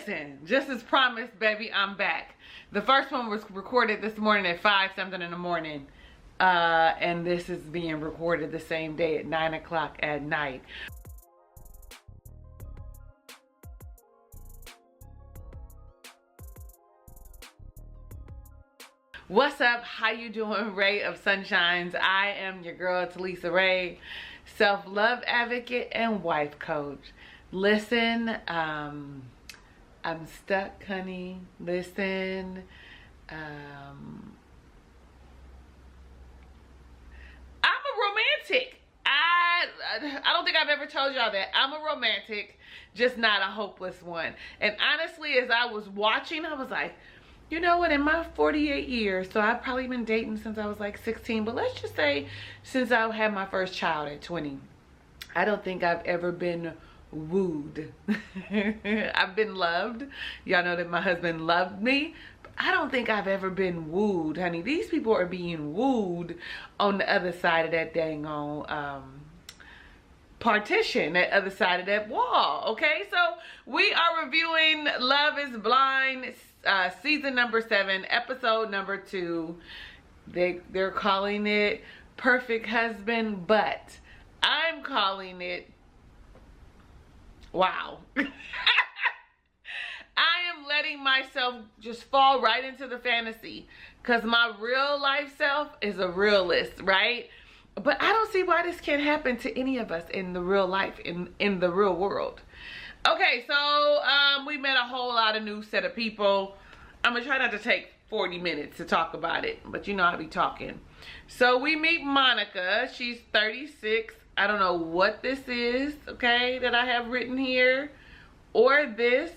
Listen, just as promised, baby, I'm back. The first one was recorded this morning at 5 something in the morning. And this is being recorded the same day at 9 o'clock at night. What's up? How you doing, Ray of Sunshines? I am your girl, Talisa Ray, self-love advocate and wife coach. Listen, I'm stuck, honey. Listen, I'm a romantic. I don't think I've ever told y'all that. I'm a romantic, just not a hopeless one. And honestly, as I was watching, I was like, you know what, in my 48 years, so I've probably been dating since I was like 16, but let's just say since I had my first child at 20, I don't think I've ever been wooed. I've been loved. Y'all know that my husband loved me. But I don't think I've ever been wooed, honey. These people are being wooed on the other side of that dang on partition, that other side of that wall. Okay, so we are reviewing Love is Blind, season number 7, episode number 2. They're calling it Perfect Husband, but I'm calling it wow. I am letting myself just fall right into the fantasy because my real life self is a realist, right? But I don't see why this can't happen to any of us in the real life, in the real world. Okay, so we met a whole lot of new set of people. I'm gonna try not to take 40 minutes to talk about it, but you know I'll be talking. So we meet Monica. She's 36. I don't know what this is, okay, that I have written here, or this.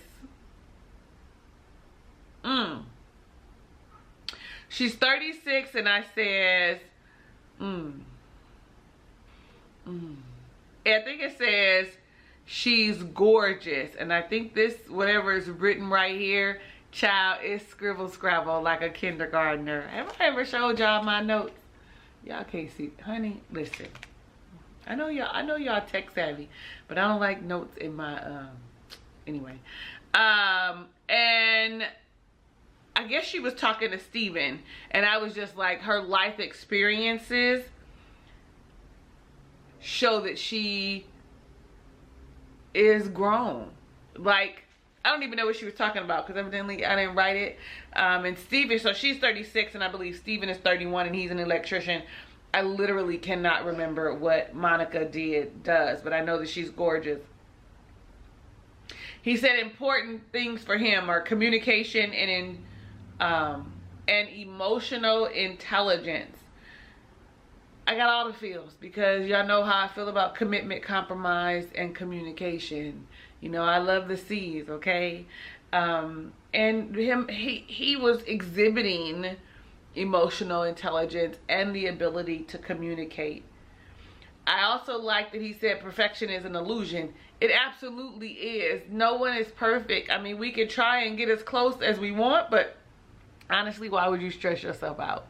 She's 36, and I says, I think it says she's gorgeous, and I think this, whatever is written right here, child, is scribble scrabble like a kindergartner. Have I ever showed y'all my notes? Y'all can't see, honey. Listen, I know y'all tech savvy, but I don't like notes in my anyway. And I guess she was talking to Steven, and I was just like, her life experiences show that she is grown. Like, I don't even know what she was talking about because evidently I didn't write it. And Steven, so she's 36 and I believe Steven is 31 and he's an electrician. I literally cannot remember what Monica does, but I know that she's gorgeous. He said important things for him are communication and emotional intelligence. I got all the feels because y'all know how I feel about commitment, compromise, and communication. You know, I love the C's, okay? And he was exhibiting emotional intelligence and the ability to communicate. I also like that he said perfection is an illusion. It absolutely is. No one is perfect. I mean, we could try and get as close as we want, but honestly, why would you stress yourself out?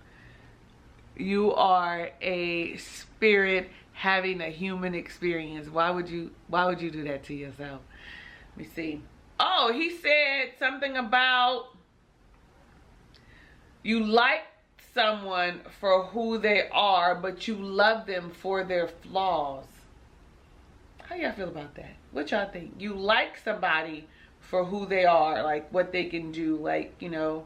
You are a spirit having a human experience. Why would you do that to yourself? Let me see. Oh, he said something about you like someone for who they are, but you love them for their flaws. How y'all feel about that? What y'all think? You like somebody for who they are, like what they can do, like, you know,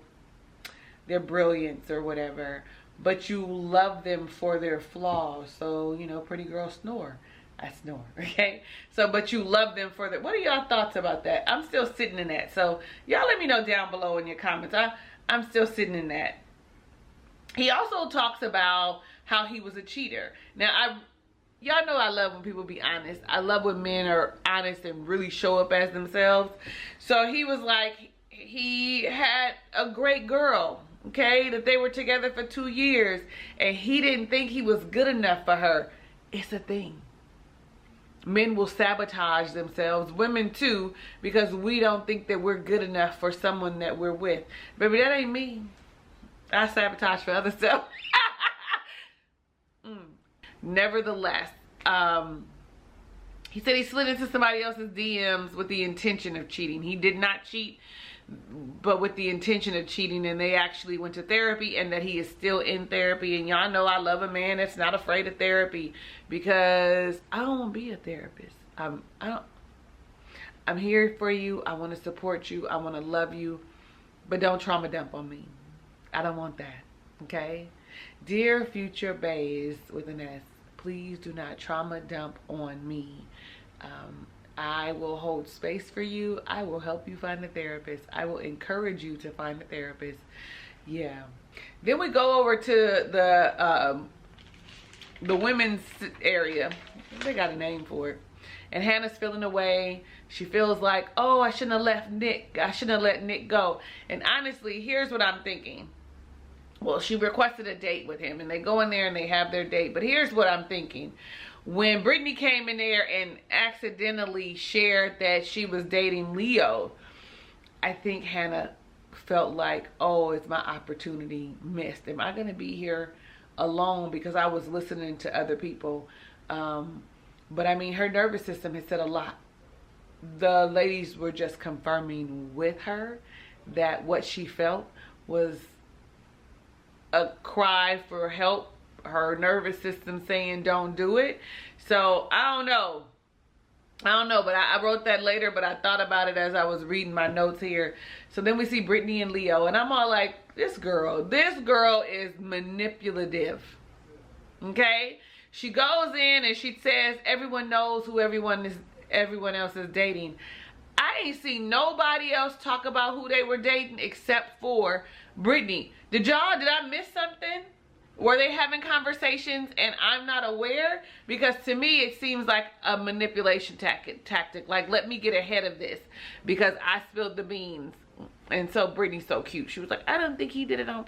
their brilliance or whatever, but you love them for their flaws. So, you know, pretty girl snore. I snore, okay? So, but you love them for that. What are y'all thoughts about that? I'm still sitting in that. So, y'all let me know down below in your comments. I'm still sitting in that. He also talks about how he was a cheater. Now, y'all know I love when people be honest. I love when men are honest and really show up as themselves. So, he was like, he had a great girl, okay, that they were together for 2 years, and he didn't think he was good enough for her. It's a thing. Men will sabotage themselves, women too, because we don't think that we're good enough for someone that we're with. Baby, that ain't me. I sabotage for other stuff. Nevertheless, He said he slid into somebody else's DMs with the intention of cheating. He did not cheat, but with the intention of cheating, and they actually went to therapy, and that he is still in therapy. And y'all know I love a man that's not afraid of therapy, because I don't want to be a therapist. I'm here for you. I want to support you. I want to love you, but don't trauma dump on me. I don't want that. Okay? Dear future baes with an S, please do not trauma dump on me. I will hold space for you. I will help you find a therapist. I will encourage you to find a therapist. Yeah. Then we go over to the women's area. They got a name for it. And Hannah's feeling away. She feels like, oh, I shouldn't have left Nick. I shouldn't have let Nick go. And honestly, here's what I'm thinking. Well, she requested a date with him, and they go in there and they have their date. But here's what I'm thinking. When Brittany came in there and accidentally shared that she was dating Leo, I think Hannah felt like, oh, it's my opportunity missed. Am I going to be here alone because I was listening to other people? But I mean, her nervous system has said a lot. The ladies were just confirming with her that what she felt was a cry for help. Her nervous system saying don't do it. So I don't know, but I wrote that later, but I thought about it as I was reading my notes here. So then we see Brittany and Leo, and I'm all like, this girl is manipulative. Okay, she goes in and she says everyone knows who everyone else is dating. I ain't seen nobody else talk about who they were dating except for Brittany. Did I miss something? Were they having conversations and I'm not aware? Because to me, it seems like a manipulation tactic. Like, let me get ahead of this because I spilled the beans. And so Brittany's so cute. She was like, I don't think she did it on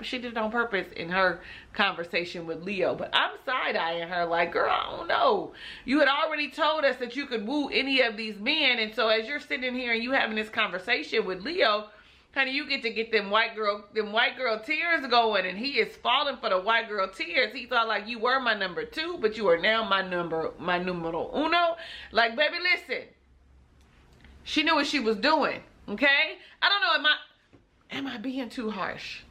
purpose in her conversation with Leo. But I'm side-eyeing her like, girl, I don't know. You had already told us that you could woo any of these men. And so as you're sitting here and you having this conversation with Leo, honey, you get to get them white girl tears going, and he is falling for the white girl tears. He thought like you were my number 2, but you are now my numero uno. Like, baby, listen. She knew what she was doing, okay? I don't know, am I being too harsh?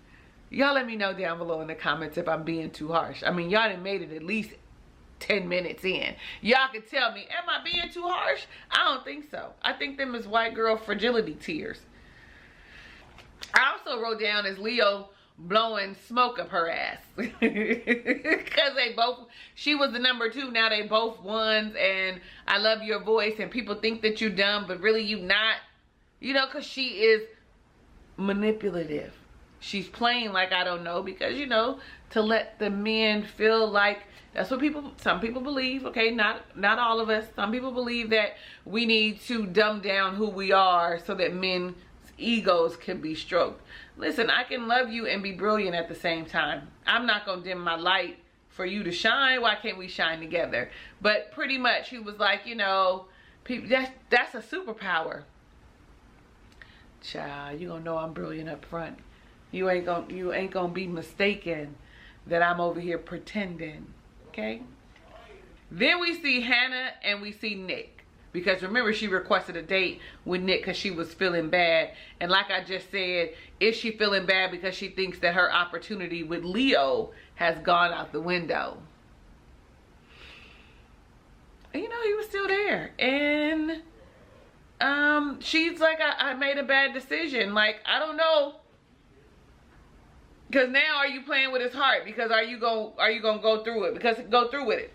Y'all let me know down below in the comments if I'm being too harsh. I mean, y'all done made it at least 10 minutes in. Y'all can tell me, am I being too harsh? I don't think so. I think them is white girl fragility tears. I also wrote down as Leo blowing smoke up her ass. Because she was the number 2, now they both ones, and I love your voice, and people think that you dumb, but really you not. You know, because she is manipulative. She's playing like I don't know, because, you know, to let the men feel like, that's what some people believe, okay, not all of us. Some people believe that we need to dumb down who we are so that men's egos can be stroked. Listen, I can love you and be brilliant at the same time. I'm not gonna dim my light for you to shine. Why can't we shine together? But pretty much he was like, you know, people, that's a superpower. Child, you gonna know I'm brilliant up front. You ain't gonna be mistaken that I'm over here pretending. Okay? Then we see Hannah and we see Nick. Because remember, she requested a date with Nick because she was feeling bad. And like I just said, is she feeling bad because she thinks that her opportunity with Leo has gone out the window? And you know, he was still there. And she's like, I made a bad decision. Like, I don't know. Because now are you playing with his heart? Because are you gonna go through it? Because go through with it.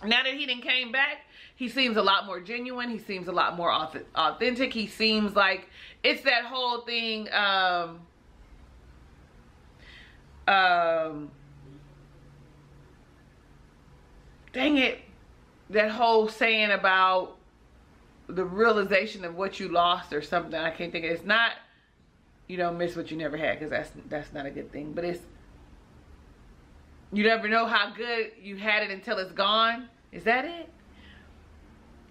Now that he done came back, he seems a lot more genuine. He seems a lot more authentic. He seems like it's that whole thing. Dang it. That whole saying about the realization of what you lost or something. I can't think of it. It's not, you don't miss what you never had, because that's not a good thing. But it's, you never know how good you had it until it's gone. Is that it?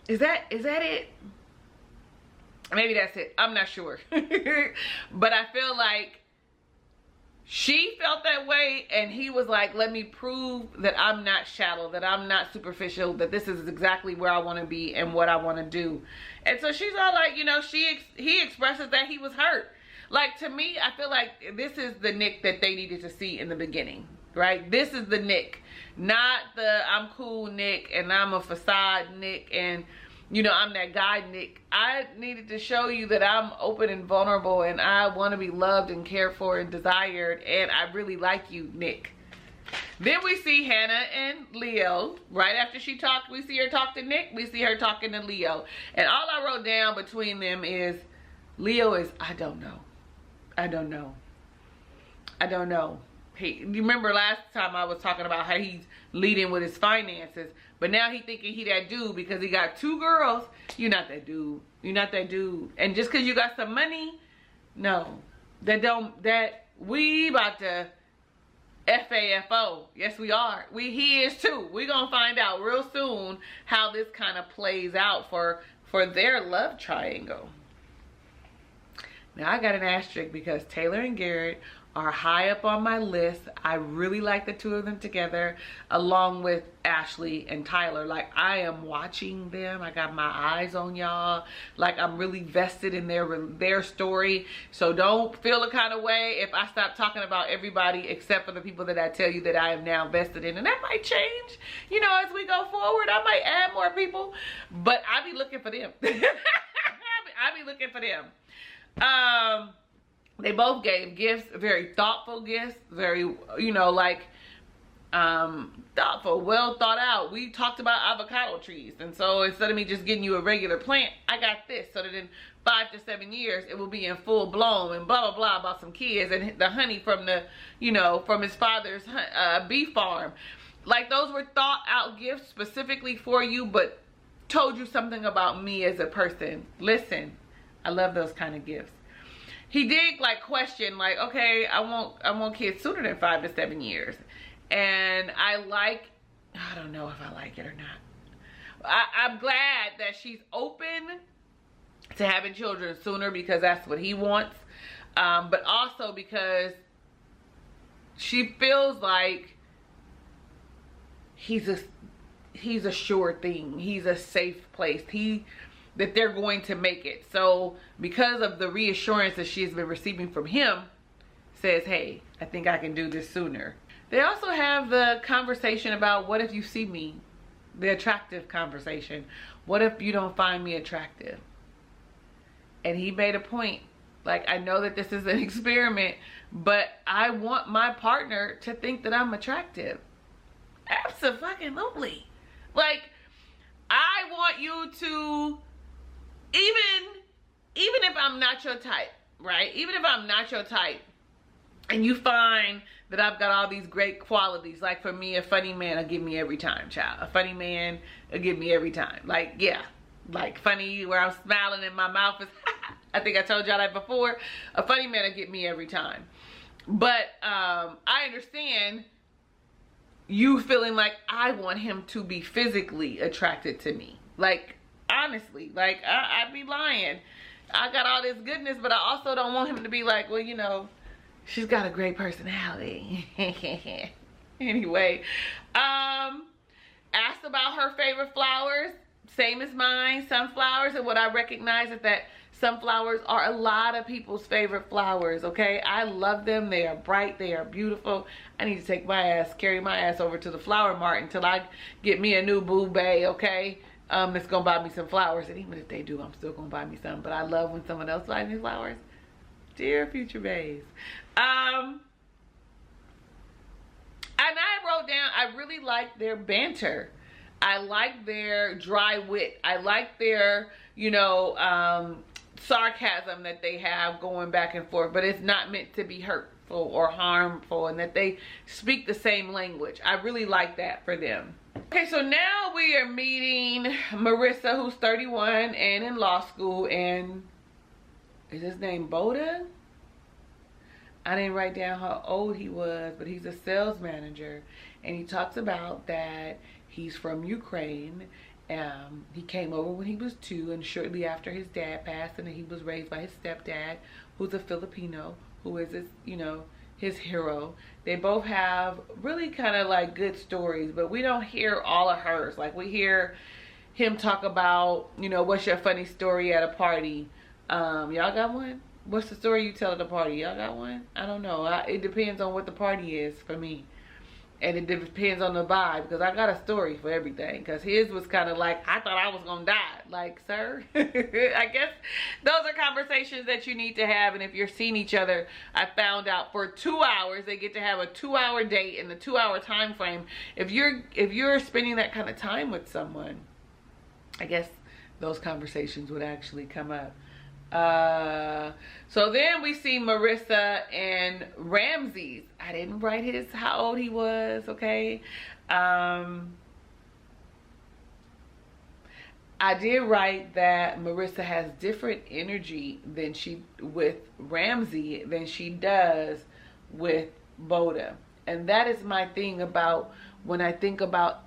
Is that it? Maybe that's it. I'm not sure. But I feel like she felt that way, and he was like, let me prove that I'm not shallow, that I'm not superficial, that this is exactly where I want to be and what I want to do. And so she's all like, you know, he expresses that he was hurt. Like, to me, I feel like this is the Nick that they needed to see in the beginning, right? This is the Nick, not the I'm cool Nick and I'm a facade Nick and, you know, I'm that guy Nick. I needed to show you that I'm open and vulnerable and I want to be loved and cared for and desired, and I really like you, Nick. Then we see Hannah and Leo. Right after she talked, we see her talk to Nick. We see her talking to Leo. And all I wrote down between them is, Leo is, I don't know. I don't know. I don't know. You remember last time I was talking about how he's leading with his finances, but now he thinking he that dude because he got 2 girls. You're not that dude. You're not that dude. And just because you got some money, no, that we about to FAFO. Yes, we are. He is too. We're gonna find out real soon how this kind of plays out for their love triangle. Now I got an asterisk because Taylor and Garrett are high up on my list. I really like the 2 of them together, along with Ashley and Tyler. Like, I am watching them. I got my eyes on y'all. Like, I'm really vested in their story. So don't feel a kind of way if I stop talking about everybody except for the people that I tell you that I am now vested in. And that might change, you know, as we go forward. I might add more people, but I be looking for them. I be looking for them. They both gave gifts, very thoughtful gifts, very, you know, like, thoughtful, well thought out. We talked about avocado trees, and so instead of me just getting you a regular plant, I got this so that in 5 to 7 years it will be in full bloom, and blah blah blah about some kids and the honey from the, you know, from his father's bee farm. Like, those were thought out gifts specifically for you, but told you something about me as a person. Listen, I love those kind of gifts. He did like question, like, okay, I want kids sooner than 5 to 7 years. And I don't know if I like it or not. I'm glad that she's open to having children sooner because that's what he wants. But also because she feels like he's a sure thing. He's a safe place. That they're going to make it. So because of the reassurance that she's been receiving from him, says, hey, I think I can do this sooner. They also have the conversation about, what if you see me? The attractive conversation. What if you don't find me attractive? And he made a point. Like, I know that this is an experiment, but I want my partner to think that I'm attractive. Absolutely. Like, I want you to, even if I'm not your type, right? Even if I'm not your type, and you find that I've got all these great qualities, like for me, a funny man will get me every time, child. A funny man will get me every time. Like, yeah, like funny where I'm smiling and my mouth is, I think I told y'all that before. A funny man will get me every time. But I understand you feeling like I want him to be physically attracted to me. Like, honestly, like I'd be lying. I got all this goodness, but I also don't want him to be like, well, you know, she's got a great personality. Anyway, asked about her favorite flowers, same as mine, sunflowers. And what I recognize is that sunflowers are a lot of people's favorite flowers, okay? I love them. They are bright. They are beautiful. I need to take my ass, carry my ass over to the flower mart until I get me a new boo bae, okay? That's gonna buy me some flowers. And even if they do, I'm still gonna buy me some. But I love when someone else buys me flowers. Dear future baes. And I wrote down, I really like their banter. I like their dry wit. I like their, you know, sarcasm that they have going back and forth, but it's not meant to be hurtful or harmful, and that they speak the same language. I really like that for them. Okay, so now we are meeting Marissa, who's 31 and in law school, and is his name Boda? I didn't write down how old he was, but he's a sales manager, and he talks about that he's from Ukraine. He came over when he was 2, and shortly after his dad passed, and he was raised by his stepdad, who's a Filipino, who is his, you know, his hero. They both have really kind of like good stories, but we don't hear all of hers. Like we hear him talk about, you know, what's your funny story at a party? Y'all got one? What's the story you tell at a party? Y'all got one? I don't know. It depends on what the party is for me. And it depends on the vibe, because I got a story for everything. Because his was kind of like, I thought I was going to die. Like, sir, I guess those are conversations that you need to have. And if you're seeing each other, I found out for 2 hours, they get to have a 2-hour date in the 2-hour time frame. If you're spending that kind of time with someone, I guess those conversations would actually come up. So then we see Marissa and Ramses. I didn't write how old he was, okay? I did write that Marissa has different energy with Ramsey than she does with Boda. And that is my thing about when I think about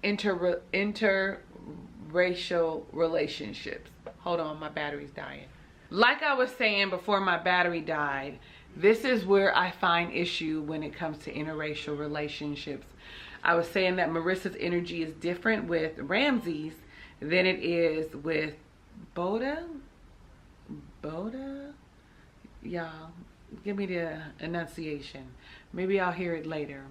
interracial relationships. Hold on, my battery's dying. Like I was saying before my battery died, this is where I find issue when it comes to interracial relationships. I was saying that Marissa's energy is different with Ramses than it is with Boda. Boda? Y'all, give me the enunciation. Maybe I'll hear it later.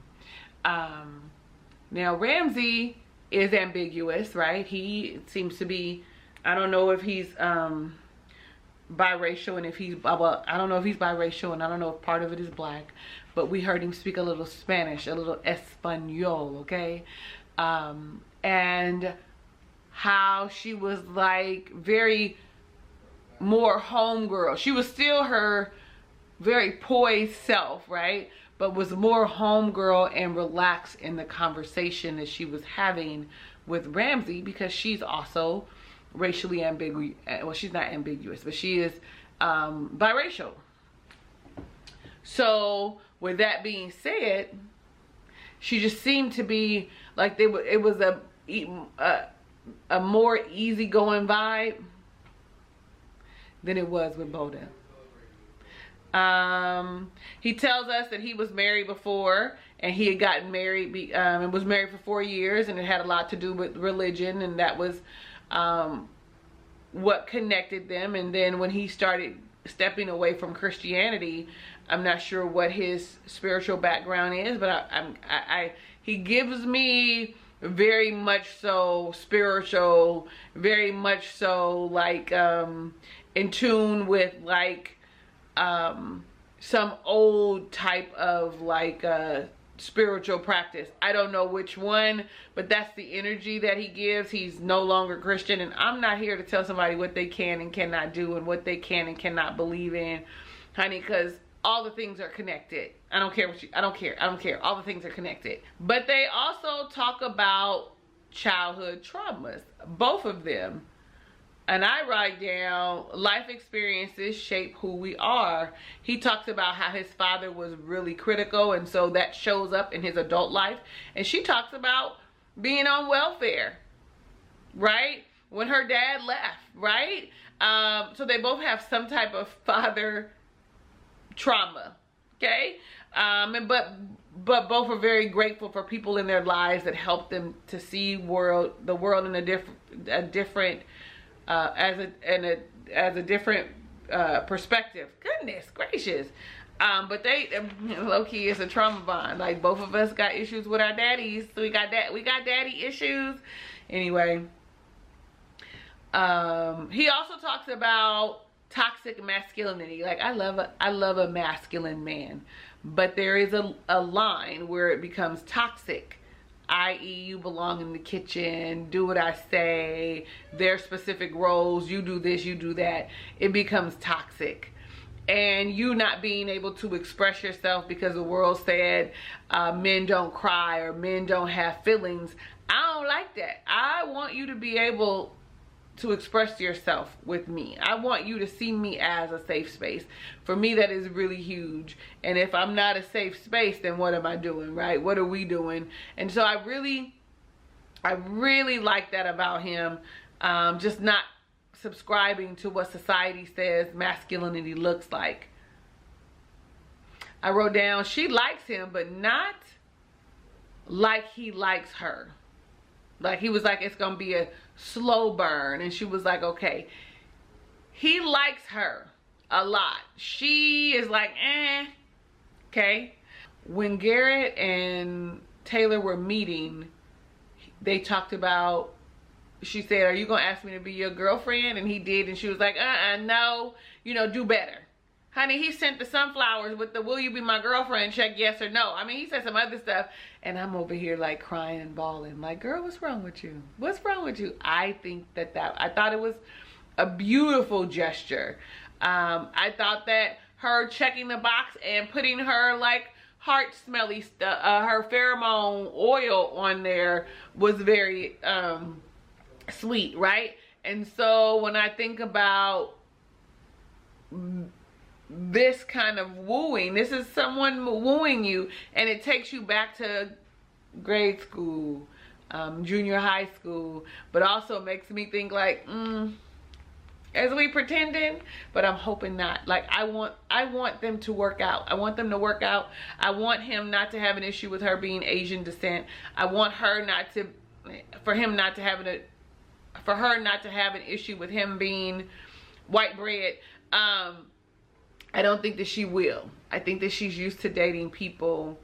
Now, Ramsey is ambiguous, right? He seems to be, I don't know if he's biracial, and if he's, well, I don't know if he's biracial, and I don't know if part of it is black, but we heard him speak a little Spanish, a little Espanol, okay? And how she was like very more homegirl. She was still her very poised self, right? But was more homegirl and relaxed in the conversation that she was having with Ramsey, because she's also racially ambiguous. Well, she's not ambiguous, but she is biracial. So with that being said, she just seemed to be like it was a more easygoing vibe than it was with Boda. He tells us that he was married before, and he had gotten married and was married for 4 years, and it had a lot to do with religion, and that was what connected them. And then when he started stepping away from Christianity, I'm not sure what his spiritual background is, but he gives me very much so spiritual, very much so like in tune with like some old type of like spiritual practice. I don't know which one, but that's the energy that he gives. He's no longer Christian, and I'm not here to tell somebody what they can and cannot do and what they can and cannot believe in, honey, because all the things are connected. I don't care. All the things are connected. But they also talk about childhood traumas, both of them. And I write down, life experiences shape who we are. He talks about how his father was really critical, and so that shows up in his adult life. And she talks about being on welfare, right? When her dad left, right? So they both have some type of father trauma, okay? But both are very grateful for people in their lives that help them to see the world in a different different perspective. Goodness gracious. But they low-key, it's a trauma bond. Like, both of us got issues with our daddies. So we got daddy issues. Anyway, he also talks about toxic masculinity. Like, I love a masculine man, but there is a line where it becomes toxic, i.e. you belong in the kitchen, do what I say, their specific roles, you do this, you do that. It becomes toxic. And you not being able to express yourself because the world said men don't cry or men don't have feelings. I don't like that. I want you to be able to express yourself with me. I want you to see me as a safe space. For me, that is really huge. And if I'm not a safe space, then what am I doing, right? What are we doing? And so I really like that about him. Just not subscribing to what society says masculinity looks like. I wrote down, she likes him, but not like he likes her. Like he was like, it's gonna be a slow burn. And she was like, okay. He likes her a lot. She is like, eh. Okay. When Garrett and Taylor were meeting, they talked about, she said, are you gonna ask me to be your girlfriend? And he did, and she was like, no, you know, do better. Honey, he sent the sunflowers with the will you be my girlfriend check, yes or no. I mean, he said some other stuff, and I'm over here like crying and bawling. Like, girl, what's wrong with you? What's wrong with you? I think I thought it was a beautiful gesture. I thought that her checking the box and putting her like heart smelly stuff, her pheromone oil on there was very sweet, right? And so when I think about this kind of wooing, this is someone wooing you, and it takes you back to grade school, junior high school, but also makes me think like, is we pretending? But I'm hoping not. Like I want them to work out. I want them to work out. I want him not to have an issue with her being Asian descent. I want her not to, for her not to have an issue with him being white bread. I don't think that she will. I think that she's used to dating people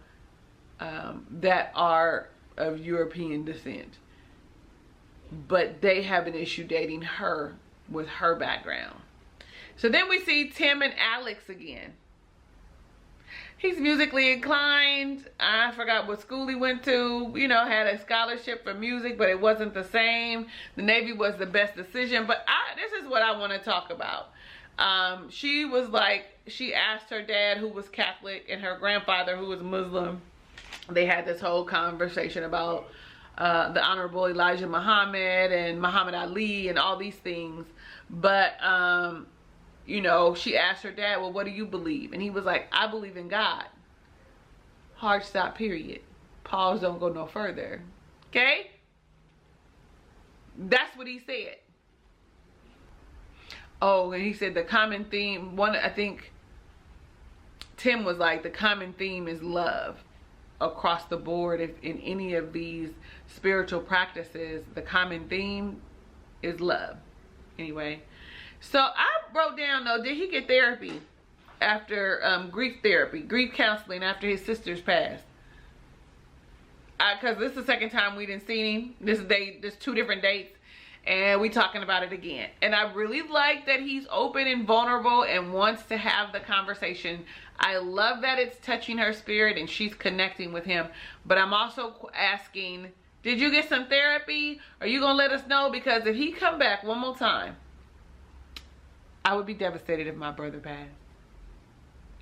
that are of European descent, but they have an issue dating her with her background. So then we see Tim and Alex again. He's musically inclined. I forgot what school he went to. You know, had a scholarship for music, but it wasn't the same. The Navy was the best decision. But this is what I want to talk about. She was like, she asked her dad, who was Catholic, and her grandfather, who was Muslim. They had this whole conversation about the Honorable Elijah Muhammad and Muhammad Ali and all these things. But you know, she asked her dad, well, what do you believe? And he was like, I believe in God. Hard stop, period. Pause, don't go no further. Okay? That's what he said. Oh, and he said the common theme, I think Tim was like, the common theme is love across the board. If in any of these spiritual practices, the common theme is love. Anyway, so I wrote down though, did he get therapy after grief counseling after his sister's passed? Because this is the second time we didn't see him. There's 2 different dates, and we talking about it again. And I really like that he's open and vulnerable and wants to have the conversation. I love that it's touching her spirit and she's connecting with him. But I'm also asking, did you get some therapy? Are you gonna let us know? Because if he come back one more time, I would be devastated if my brother passed.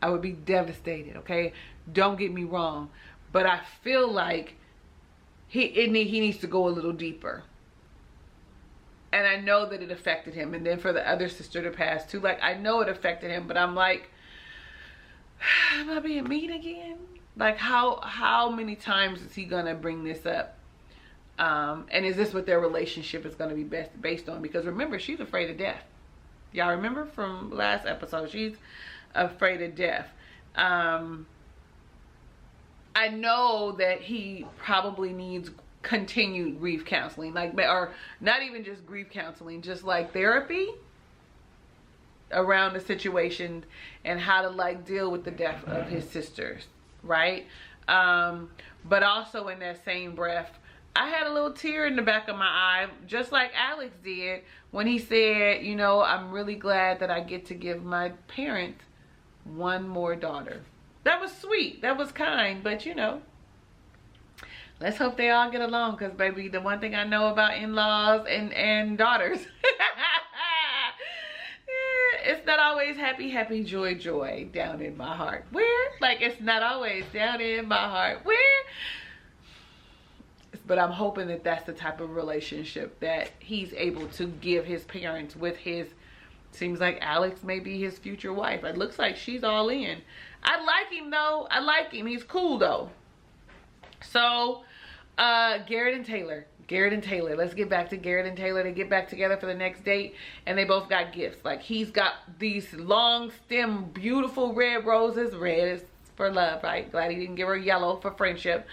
I would be devastated, okay? Don't get me wrong. But I feel like he needs to go a little deeper. And I know that it affected him. And then for the other sister to pass too, like I know it affected him, but I'm like, am I being mean again? Like how many times is he gonna bring this up? And is this what their relationship is gonna be based on? Because remember, she's afraid of death. Y'all remember from last episode, she's afraid of death. I know that he probably needs continued grief counseling, like, or not even just grief counseling, just like therapy around the situation and how to like deal with the death of his sisters, right? But also in that same breath, I had a little tear in the back of my eye, just like Alex did when he said, you know, I'm really glad that I get to give my parents one more daughter. That was sweet, that was kind, but you know, let's hope they all get along, because baby, the one thing I know about in-laws and daughters, it's not always happy, joy down in my heart. Where? Like, it's not always down in my heart. Where? But I'm hoping that that's the type of relationship that he's able to give his parents with his, seems like Alex may be his future wife. It looks like she's all in. I like him though. I like him. He's cool though. So, Garrett and Taylor. Let's get back to Garrett and Taylor. They get back together for the next date, and they both got gifts. Like, he's got these long stem, beautiful red roses. Red is for love, right? Glad he didn't give her yellow for friendship.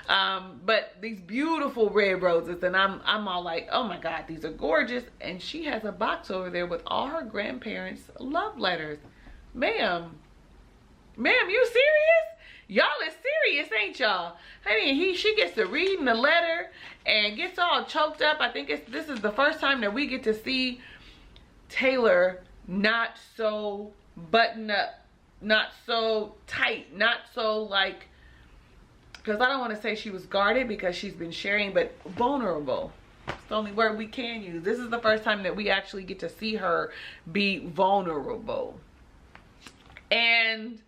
But these beautiful red roses, and I'm all like, oh my God, these are gorgeous. And she has a box over there with all her grandparents' love letters. Ma'am, you serious? Y'all is serious, ain't y'all? Honey, she gets to reading the letter and gets all choked up. I think this is the first time that we get to see Taylor not so buttoned up, not so tight, not so like, because I don't want to say she was guarded because she's been sharing, but vulnerable. It's the only word we can use. This is the first time that we actually get to see her be vulnerable. And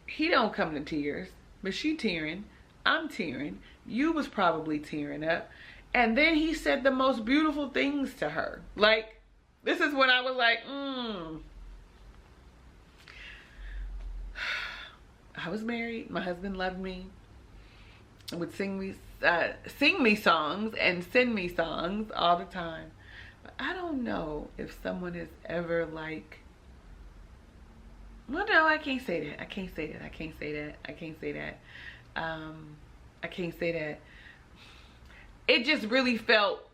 he don't come to tears, but she tearing, I'm tearing, you was probably tearing up. And then he said the most beautiful things to her. Like, this is when I was like, I was married, my husband loved me, would sing me songs and send me songs all the time. But I don't know if someone has ever like, well, no, I can't say that. I can't say that. I can't say that. I can't say that. I can't say that. It just really felt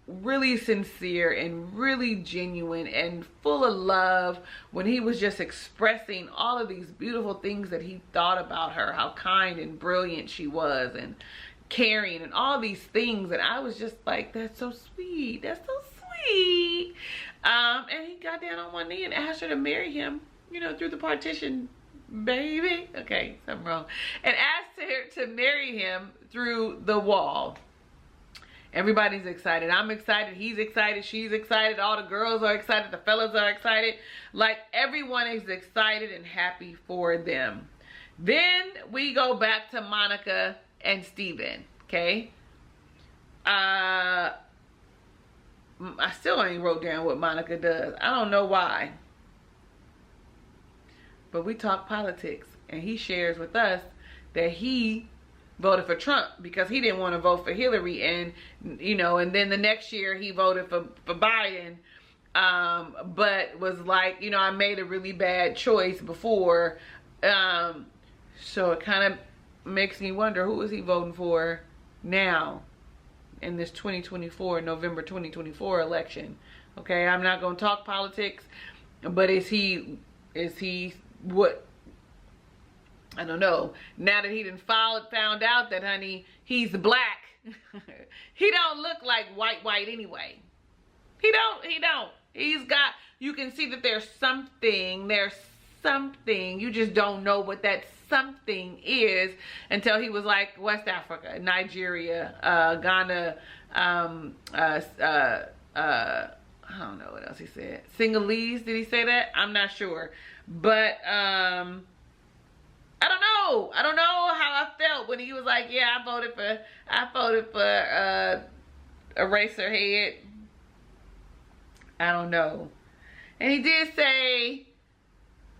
really sincere and really genuine and full of love when he was just expressing all of these beautiful things that he thought about her, how kind and brilliant she was and caring and all these things. And I was just like, that's so sweet. That's so sweet. And he got down on one knee and asked her to marry him, you know, through the partition, baby. Okay, something wrong. And asked her to marry him through the wall. Everybody's excited. I'm excited. He's excited. She's excited. All the girls are excited. The fellas are excited. Like, everyone is excited and happy for them. Then we go back to Monica and Steven. Okay. I still ain't wrote down what Monica does. I don't know why. But we talk politics. And he shares with us that he voted for Trump because he didn't want to vote for Hillary, and you know, and then the next year he voted for Biden, but was like, you know, I made a really bad choice before, so it kind of makes me wonder, who is he voting for now in this 2024 November 2024 election? Okay, I'm not going to talk politics, but is he what? I don't know. Now that he done found out that, honey, he's black, he don't look like white anyway. He don't. He's got, you can see that there's something, you just don't know what that something is until he was like West Africa, Nigeria, Ghana, I don't know what else he said. Sinhalese, did he say that? I'm not sure. But, I don't know how I felt when he was like, yeah, I voted for Eraserhead. I don't know. And he did say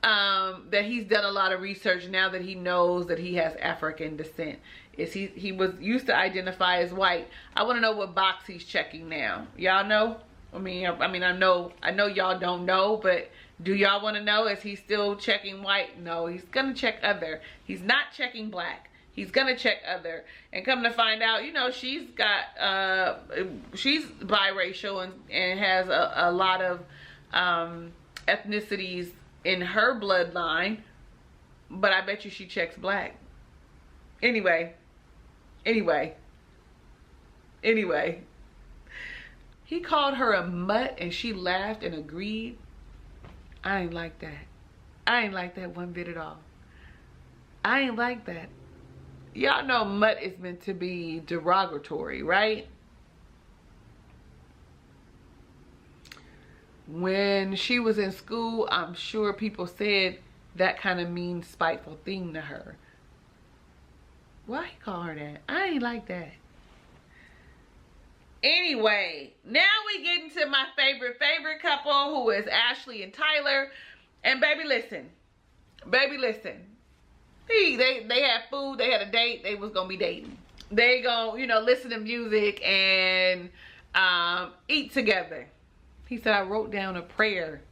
that he's done a lot of research now that he knows that he has African descent. He was used to identify as white. I want to know what box he's checking now. Y'all know? I mean, I know y'all don't know, but do y'all want to know? Is he still checking white? No, he's gonna check other. He's not checking black. He's gonna check other. And come to find out, you know, she's biracial and has a lot of ethnicities in her bloodline, but I bet you she checks black. Anyway. He called her a mutt and she laughed and agreed. I ain't like that. I ain't like that one bit at all. I ain't like that. Y'all know mutt is meant to be derogatory, right? When she was in school, I'm sure people said that kind of mean, spiteful thing to her. Why he call her that? I ain't like that. Anyway, now we get into my favorite couple, who is Ashley and Tyler. And baby, listen. They had food, they had a date, they was gonna be dating. They go, you know, listen to music and eat together. He said, I wrote down a prayer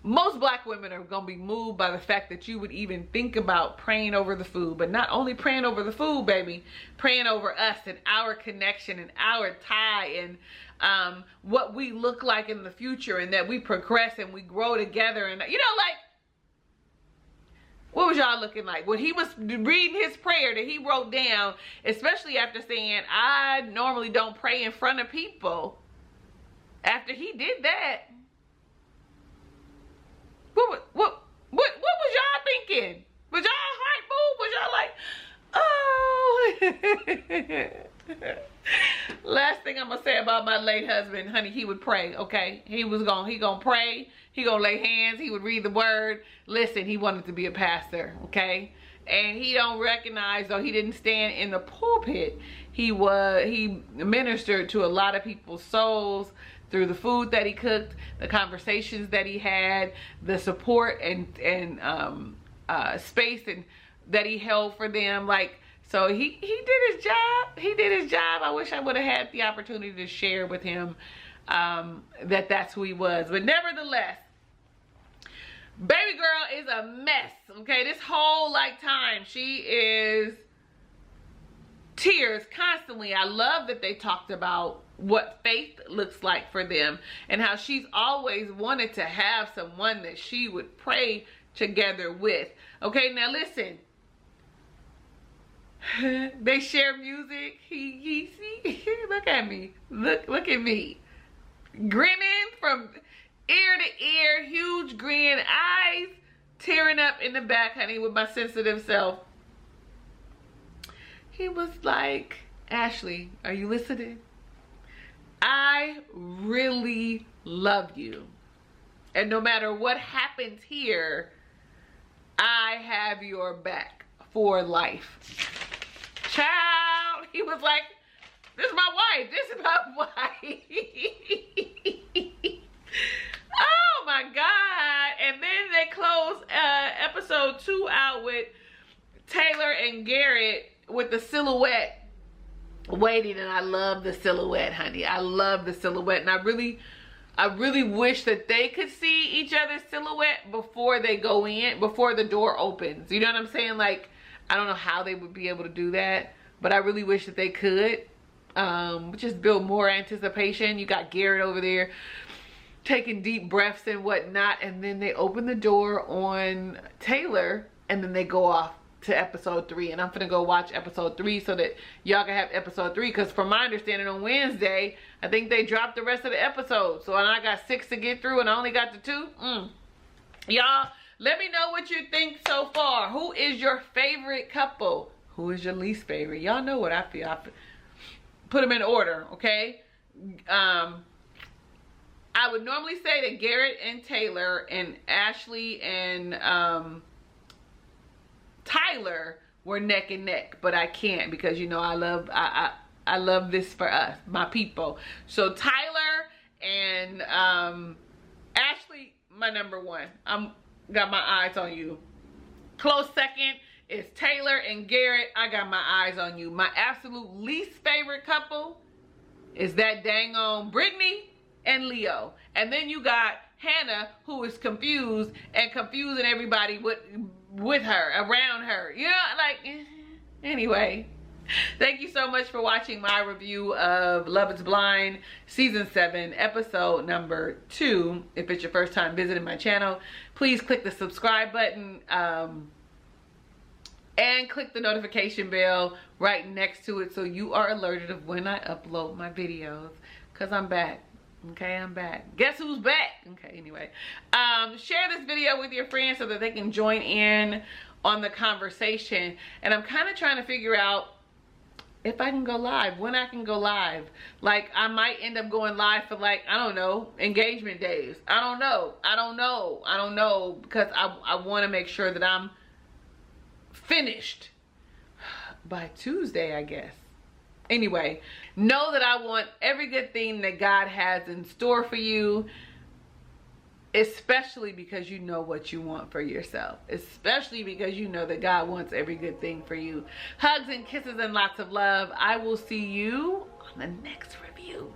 most black women are gonna be moved by the fact that you would even think about praying over the food. But not only praying over the food, baby, praying over us and our connection and our tie and what we look like in the future, and that we progress and we grow together. And you know, like, what was y'all looking like when he was reading his prayer that he wrote down, especially after saying, I normally don't pray in front of people? After he did that, what was y'all thinking? Was y'all heart moved? Was y'all like, oh? Last thing I'm gonna say about my late husband, honey, he would pray, okay? He gonna pray, he gonna lay hands, he would read the word. Listen, he wanted to be a pastor, okay? And he don't recognize, though he didn't stand in the pulpit, he ministered to a lot of people's souls through the food that he cooked, the conversations that he had, the support and space and that he held for them. Like, so he did his job. He did his job. I wish I would have had the opportunity to share with him that's who he was. But nevertheless, baby girl is a mess. Okay, this whole time she is tears constantly. I love that they talked about what faith looks like for them and how she's always wanted to have someone that she would pray together with. Okay, now listen. They share music. He look at me. Look at me. Grinning from ear to ear, huge grin, eyes tearing up in the back, honey, with my sensitive self. He was like, Ashley, are you listening? I really love you. And no matter what happens here, I have your back for life. Child, he was like, this is my wife. This is my wife. Oh my God. And then they close episode 2 out with Taylor and Garrett with the silhouette waiting, and I love the silhouette, honey. I love the silhouette, and I really wish that they could see each other's silhouette before they go in, before the door opens. You know what I'm saying? Like, I don't know how they would be able to do that, but I really wish that they could. Just build more anticipation. You got Garrett over there taking deep breaths and whatnot, and then they open the door on Taylor, and then they go off to episode 3. And I'm gonna go watch episode 3 so that y'all can have episode 3, because from my understanding on Wednesday, I think they dropped the rest of the episodes. So I got 6 to get through and I only got the 2. Y'all, let me know what you think so far. Who is your favorite couple? Who is your least favorite? Y'all know what I feel. I put them in order, okay? I would normally say that Garrett and Taylor and Ashley and Tyler were neck and neck, but I can't, because you know I love this for us, my people. So Tyler and Ashley, my number 1. I'm got my eyes on you. Close second is Taylor and Garrett. I got my eyes on you. My absolute least favorite couple is that dang on Brittany and Leo. And then you got Hannah, who is confused and confusing everybody with her, around her. You know, like, anyway. Thank you so much for watching my review of Love is Blind Season 7, Episode number 2. If it's your first time visiting my channel, please click the subscribe button and click the notification bell right next to it so you are alerted of when I upload my videos, because I'm back. Okay, I'm back. Guess who's back? Okay, anyway. Share this video with your friends so that they can join in on the conversation. And I'm kind of trying to figure out if I can go live, when I can go live. Like, I might end up going live for, like, I don't know, engagement days. I don't know, because I want to make sure that I'm finished by Tuesday, I guess. Anyway, know that I want every good thing that God has in store for you, especially because you know what you want for yourself, especially because you know that God wants every good thing for you. Hugs and kisses and lots of love. I will see you on the next review.